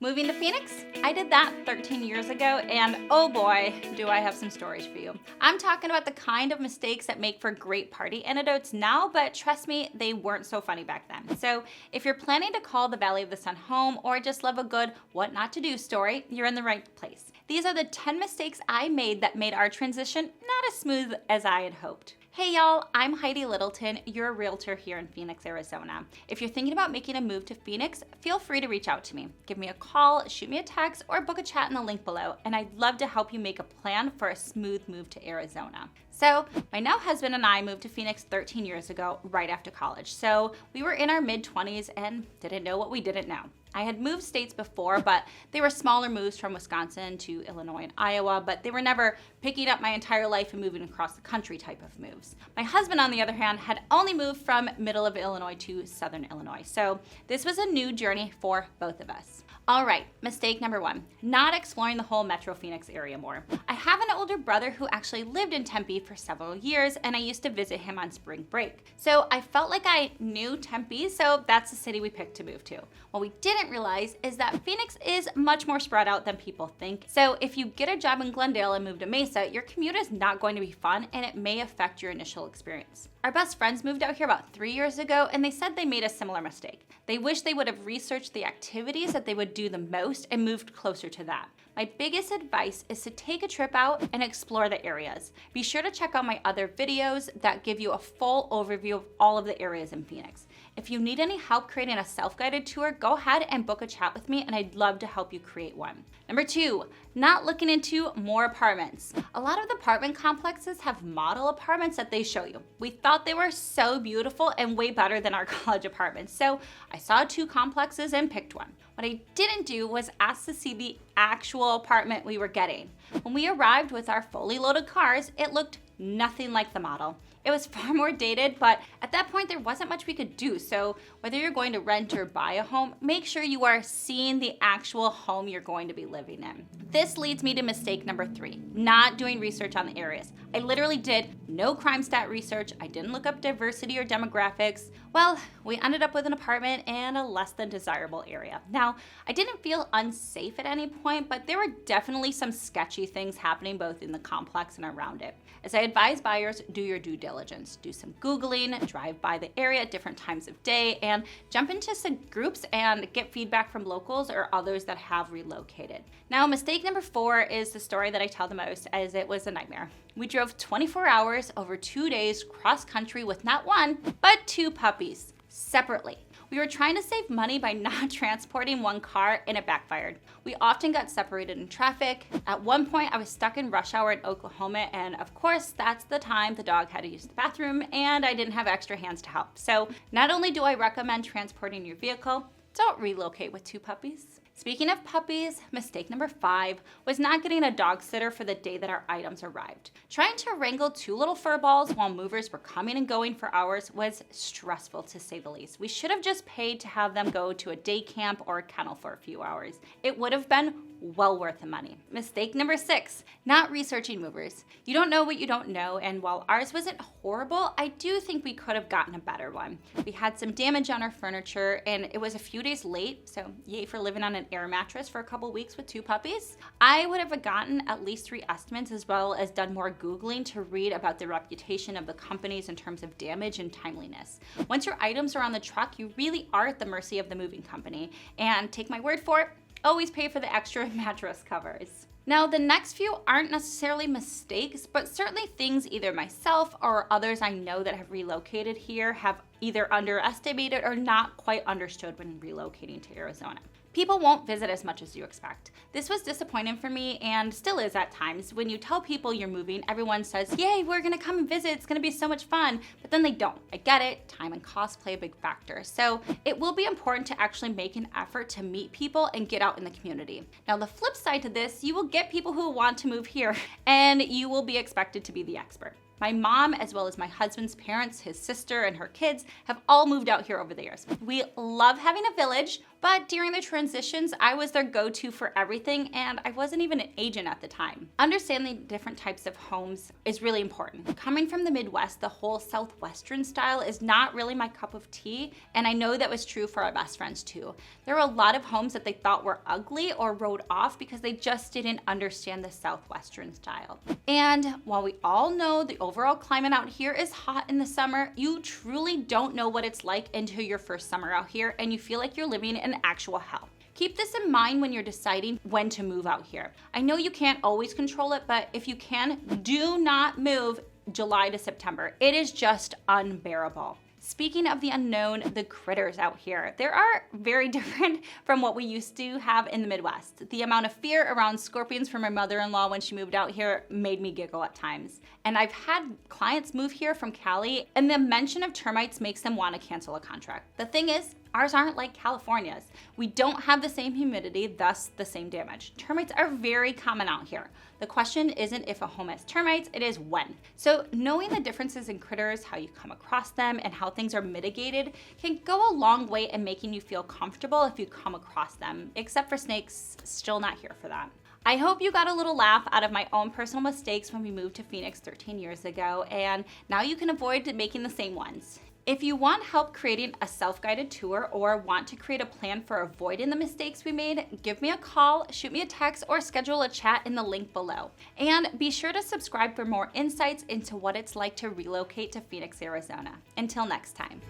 Moving to Phoenix? I did that 13 years ago, and oh boy, do I have some stories for you. I'm talking about the kind of mistakes that make for great party anecdotes now, but trust me, they weren't so funny back then. So if you're planning to call the Valley of the Sun home or just love a good what not to do story, you're in the right place. These are the 10 mistakes I made that made our transition not as smooth as I had hoped. Hey y'all, I'm Heidi Littleton, your realtor here in Phoenix, Arizona. If you're thinking about making a move to Phoenix, feel free to reach out to me. Give me a call, shoot me a text, or book a chat in the link below, and I'd love to help you make a plan for a smooth move to Arizona. So, my now husband and I moved to Phoenix 13 years ago, right after college. So, we were in our mid-20s and didn't know what we didn't know. I had moved states before, but they were smaller moves from Wisconsin to Illinois and Iowa, but they were never picking up my entire life and moving across the country type of moves. My husband, on the other hand, had only moved from middle of Illinois to southern Illinois. So this was a new journey for both of us. All right, mistake number 1, not exploring the whole Metro Phoenix area more. I have an older brother who actually lived in Tempe for several years, and I used to visit him on spring break. So I felt like I knew Tempe, so that's the city we picked to move to. What we didn't realize is that Phoenix is much more spread out than people think. So if you get a job in Glendale and move to Mesa, your commute is not going to be fun, and it may affect your initial experience. Our best friends moved out here about 3 years ago, and they said they made a similar mistake. They wish they would have researched the activities that they would do the most and moved closer to that. My biggest advice is to take a trip out and explore the areas. Be sure to check out my other videos that give you a full overview of all of the areas in Phoenix. If you need any help creating a self-guided tour, go ahead and book a chat with me, and I'd love to help you create one. Number 2, not looking into more apartments. A lot of the apartment complexes have model apartments that they show you. We thought they were so beautiful and way better than our college apartments, so I saw 2 complexes and picked one. What I didn't do was ask to see the actual apartment we were getting. When we arrived with our fully loaded cars, it looked nothing like the model. It was far more dated, but at that point there wasn't much we could do. So whether you're going to rent or buy a home, make sure you are seeing the actual home you're going to be living in. This leads me to mistake number 3, not doing research on the areas. I literally did no crime stat research. I didn't look up diversity or demographics. Well, we ended up with an apartment in a less than desirable area. Now, I didn't feel unsafe at any point, but there were definitely some sketchy things happening both in the complex and around it. As I advise buyers, do your due diligence. Do some Googling, drive by the area at different times of day, and jump into some groups and get feedback from locals or others that have relocated. Now, mistake number 4 is the story that I tell the most, as it was a nightmare. We drove 24 hours over 2 days cross country with not 1, but 2 puppies, separately. We were trying to save money by not transporting 1 car, and it backfired. We often got separated in traffic. At one point, I was stuck in rush hour in Oklahoma, and of course, that's the time the dog had to use the bathroom, and I didn't have extra hands to help. So not only do I recommend transporting your vehicle, don't relocate with 2 puppies. Speaking of puppies, mistake number 5 was not getting a dog sitter for the day that our items arrived. Trying to wrangle 2 little fur balls while movers were coming and going for hours was stressful, to say the least. We should have just paid to have them go to a day camp or a kennel for a few hours. It would have been well worth the money. Mistake number 6, not researching movers. You don't know what you don't know, and while ours wasn't horrible, I do think we could have gotten a better one. We had some damage on our furniture, and it was a few days late, so yay for living on an air mattress for a couple weeks with 2 puppies. I would have gotten at least 3 estimates, as well as done more Googling to read about the reputation of the companies in terms of damage and timeliness. Once your items are on the truck, you really are at the mercy of the moving company, and take my word for it, always pay for the extra mattress covers. Now, the next few aren't necessarily mistakes, but certainly things either myself or others I know that have relocated here have either underestimated or not quite understood when relocating to Arizona. People won't visit as much as you expect. This was disappointing for me and still is at times. When you tell people you're moving, everyone says, yay, we're gonna come and visit, it's gonna be so much fun, but then they don't. I get it, time and cost play a big factor. So it will be important to actually make an effort to meet people and get out in the community. Now, the flip side to this, you will get people who want to move here, and you will be expected to be the expert. My mom, as well as my husband's parents, his sister, and her kids have all moved out here over the years. We love having a village. But during the transitions, I was their go-to for everything, and I wasn't even an agent at the time. Understanding different types of homes is really important. Coming from the Midwest, the whole Southwestern style is not really my cup of tea, and I know that was true for our best friends too. There were a lot of homes that they thought were ugly or wrote off because they just didn't understand the Southwestern style. And while we all know the overall climate out here is hot in the summer, you truly don't know what it's like until your first summer out here and you feel like you're living in actual hell. Keep this in mind when you're deciding when to move out here. I know you can't always control it, but if you can, do not move July to September. It is just unbearable. Speaking of the unknown, the critters out here, they are very different from what we used to have in the Midwest. The amount of fear around scorpions from my mother-in-law when she moved out here made me giggle at times. And I've had clients move here from Cali, and the mention of termites makes them want to cancel a contract. The thing is, ours aren't like California's. We don't have the same humidity, thus the same damage. Termites are very common out here. The question isn't if a home has termites, it is when. So knowing the differences in critters, how you come across them, and how things are mitigated can go a long way in making you feel comfortable if you come across them, except for snakes, still not here for that. I hope you got a little laugh out of my own personal mistakes when we moved to Phoenix 13 years ago, and now you can avoid making the same ones. If you want help creating a self-guided tour or want to create a plan for avoiding the mistakes we made, give me a call, shoot me a text, or schedule a chat in the link below. And be sure to subscribe for more insights into what it's like to relocate to Phoenix, Arizona. Until next time.